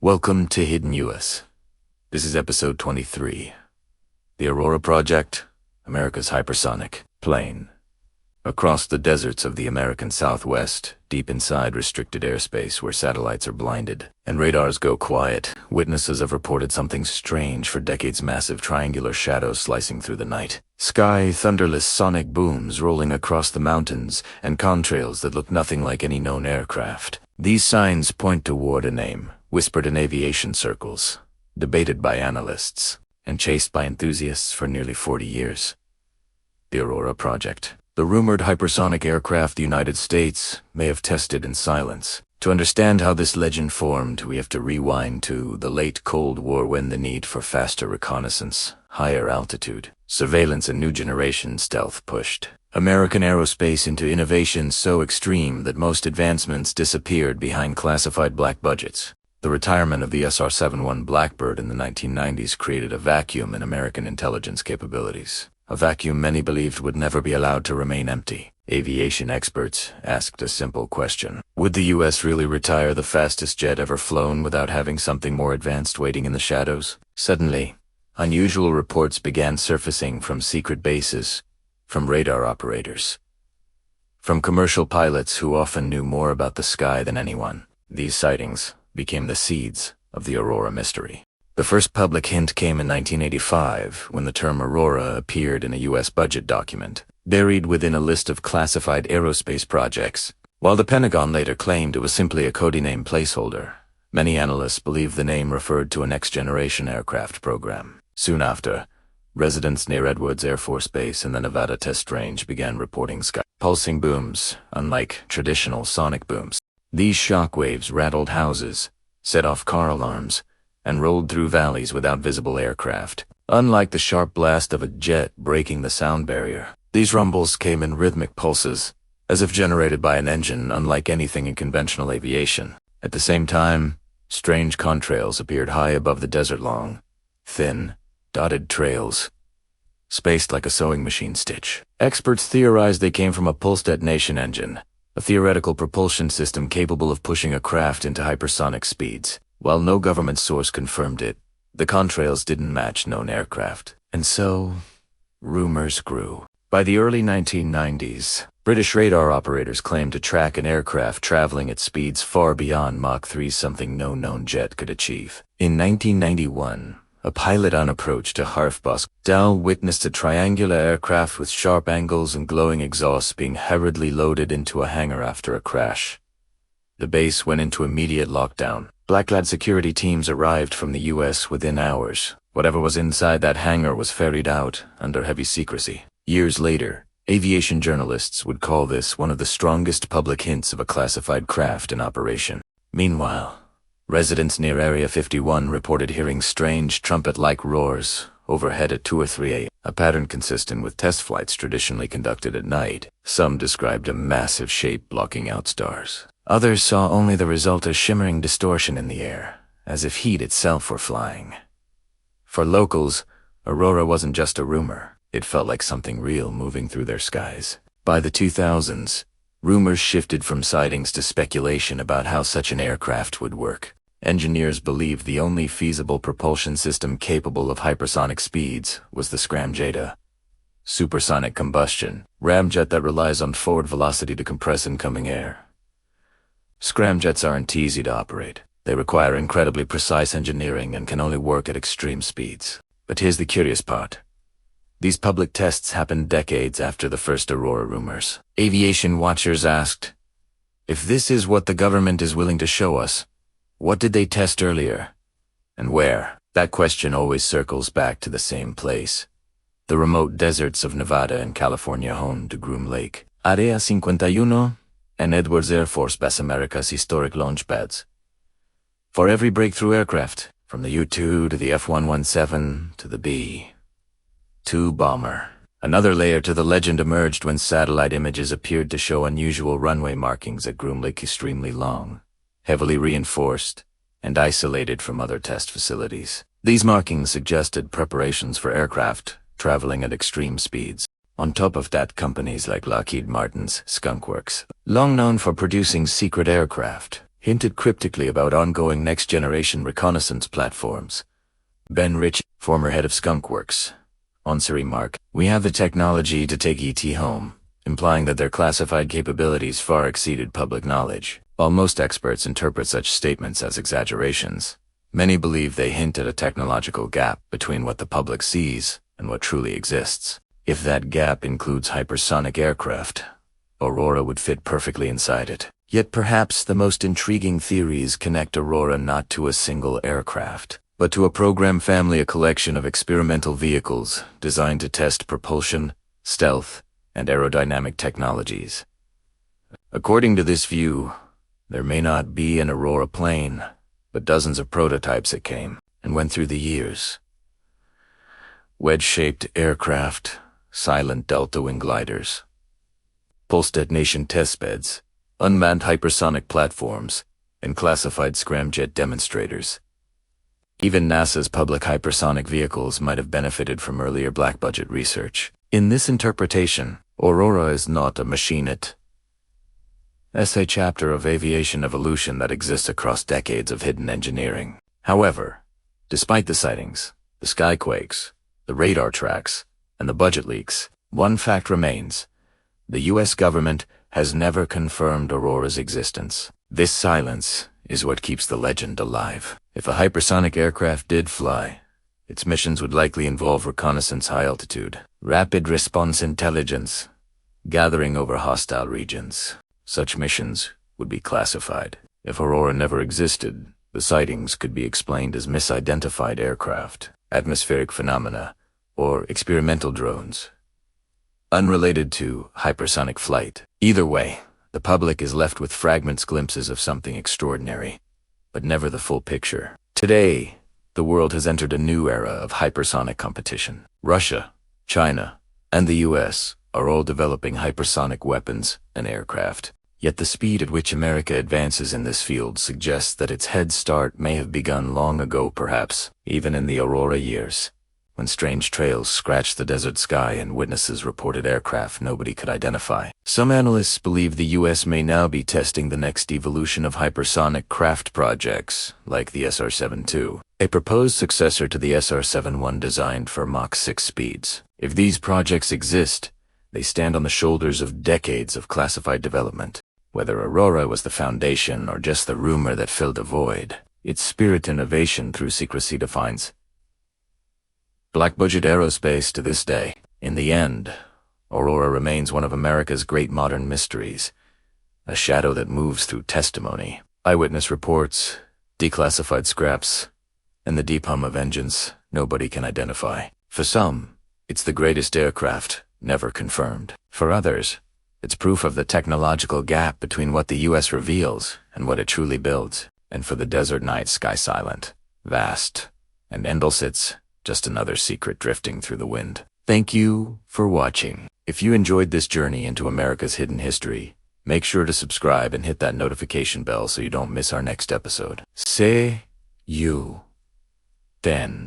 Welcome to Hidden US. This is episode 23. The Aurora Project, America's hypersonic plane. Across the deserts of the American Southwest, deep inside restricted airspace where satellites are blinded and radars go quiet, witnesses have reported something strange for decades. Massive triangular shadows slicing through the night. Sky, thunderless sonic booms rolling across the mountains, and contrails that look nothing like any known aircraft. These signs point toward a name, whispered in aviation circles, debated by analysts, and chased by enthusiasts for nearly 40 years. The Aurora Project. The rumored hypersonic aircraft the United States may have tested in silence. To understand how this legend formed, we have to rewind to the late Cold War, when the need for faster reconnaissance, higher altitude, surveillance, and new generation stealth pushed American aerospace into innovation so extreme that most advancements disappeared behind classified black budgets. The retirement of the SR-71 Blackbird in the 1990s created a vacuum in American intelligence capabilities. A vacuum many believed would never be allowed to remain empty. Aviation experts asked a simple question. Would the U.S. really retire the fastest jet ever flown without having something more advanced waiting in the shadows? Suddenly, unusual reports began surfacing from secret bases, from radar operators, from commercial pilots who often knew more about the sky than anyone. These sightings became the seeds of the Aurora mystery. The first public hint came in 1985, when the term Aurora appeared in a U.S. budget document, buried within a list of classified aerospace projects. While the Pentagon later claimed it was simply a codename placeholder, many analysts believe the name referred to a next-generation aircraft program. Soon after, residents near Edwards Air Force Base in the Nevada Test Range began reporting pulsing booms, unlike traditional sonic booms. These shock waves rattled houses, set off car alarms, and rolled through valleys without visible aircraft. Unlike the sharp blast of a jet breaking the sound barrier, these rumbles came in rhythmic pulses, as if generated by an engine unlike anything in conventional aviation. At the same time, strange contrails appeared high above the desert, long, thin, dotted trails, spaced like a sewing machine stitch. Experts theorized they came from a pulse detonation engine, a theoretical propulsion system capable of pushing a craft into hypersonic speeds. While no government source confirmed it, the contrails didn't match known aircraft. And so, rumors grew. By the early 1990s, British radar operators claimed to track an aircraft traveling at speeds far beyond Mach 3, something no known jet could achieve. In 1991, a pilot on approach to Hypersonic witnessed a triangular aircraft with sharp angles and glowing exhausts being hurriedly loaded into a hangar after a crash. The base went into immediate lockdown. Black-clad security teams arrived from the U.S. within hours. Whatever was inside that hangar was ferried out under heavy secrecy. Years later, aviation journalists would call this one of the strongest public hints of a classified craft in operation. Meanwhile, residents near Area 51 reported hearing strange trumpet-like roars overhead at 2 or 3 a.m., a pattern consistent with test flights traditionally conducted at night. Some described a massive shape blocking out stars. Others saw only the result of shimmering distortion in the air, as if heat itself were flying. For locals, Aurora wasn't just a rumor. It felt like something real moving through their skies. By the 2000s, rumors shifted from sightings to speculation about how such an aircraft would work. Engineers believed the only feasible propulsion system capable of hypersonic speeds was the scramjet, supersonic combustion, ramjet that relies on forward velocity to compress incoming air. Scramjets aren't easy to operate. They require incredibly precise engineering and can only work at extreme speeds. But here's the curious part. These public tests happened decades after the first Aurora rumors. Aviation watchers asked, if this is what the government is willing to show us, what did they test earlier? And where? That question always circles back to the same place. The remote deserts of Nevada and California, home to Groom Lake, Area 51, and Edwards Air Force Base, America's historic launch pads. For every breakthrough aircraft, from the U-2 to the F-117 to the B-2 bomber, another layer to the legend emerged when satellite images appeared to show unusual runway markings at Groom Lake, extremely long, heavily reinforced, and isolated from other test facilities. These markings suggested preparations for aircraft traveling at extreme speeds. On top of that, companies like Lockheed Martin's Skunk Works, long known for producing secret aircraft, hinted cryptically about ongoing next-generation reconnaissance platforms. Ben Rich, former head of Skunkworks, once remarked, "We have the technology to take ET home," implying that their classified capabilities far exceeded public knowledge. While most experts interpret such statements as exaggerations, many believe they hint at a technological gap between what the public sees and what truly exists. If that gap includes hypersonic aircraft, Aurora would fit perfectly inside it. Yet perhaps the most intriguing theories connect Aurora not to a single aircraft, but to a program family, a collection of experimental vehicles designed to test propulsion, stealth, and aerodynamic technologies. According to this view, there may not be an Aurora plane, but dozens of prototypes that came and went through the years. Wedge-shaped aircraft, silent delta-wing gliders, pulse detonation testbeds, unmanned hypersonic platforms, and classified scramjet demonstrators. Even NASA's public hypersonic vehicles might have benefited from earlier black-budget research. In this interpretation, Aurora is not a machinette. It's a chapter of aviation evolution that exists across decades of hidden engineering. However, despite the sightings, the skyquakes, the radar tracks, and the budget leaks, one fact remains: the U.S. government has never confirmed Aurora's existence. This silence is what keeps the legend alive. If a hypersonic aircraft did fly, its missions would likely involve reconnaissance high altitude, rapid response intelligence, gathering over hostile regions. Such missions would be classified. If Aurora never existed, the sightings could be explained as misidentified aircraft, atmospheric phenomena, or experimental drones, unrelated to hypersonic flight. Either way, the public is left with fragments, glimpses of something extraordinary, but never the full picture. Today, the world has entered a new era of hypersonic competition. Russia, China, and the US are all developing hypersonic weapons and aircraft. Yet the speed at which America advances in this field suggests that its head start may have begun long ago, perhaps even in the Aurora years, when strange trails scratched the desert sky and witnesses reported aircraft nobody could identify. Some analysts believe the U.S. may now be testing the next evolution of hypersonic craft projects, like the SR-72, a proposed successor to the SR-71 designed for Mach 6 speeds. If these projects exist, they stand on the shoulders of decades of classified development. Whether Aurora was the foundation or just the rumor that filled a void, its spirit innovation through secrecy defines black-budget aerospace to this day. In the end, Aurora remains one of America's great modern mysteries, a shadow that moves through testimony, eyewitness reports, declassified scraps, and the deep hum of engines nobody can identify. For some, it's the greatest aircraft never confirmed. For others, it's proof of the technological gap between what the U.S. reveals and what it truly builds. And for the desert night sky silent, vast, and endless, it's just another secret drifting through the wind. Thank you for watching. If you enjoyed this journey into America's hidden history, make sure to subscribe and hit that notification bell so you don't miss our next episode. See you then.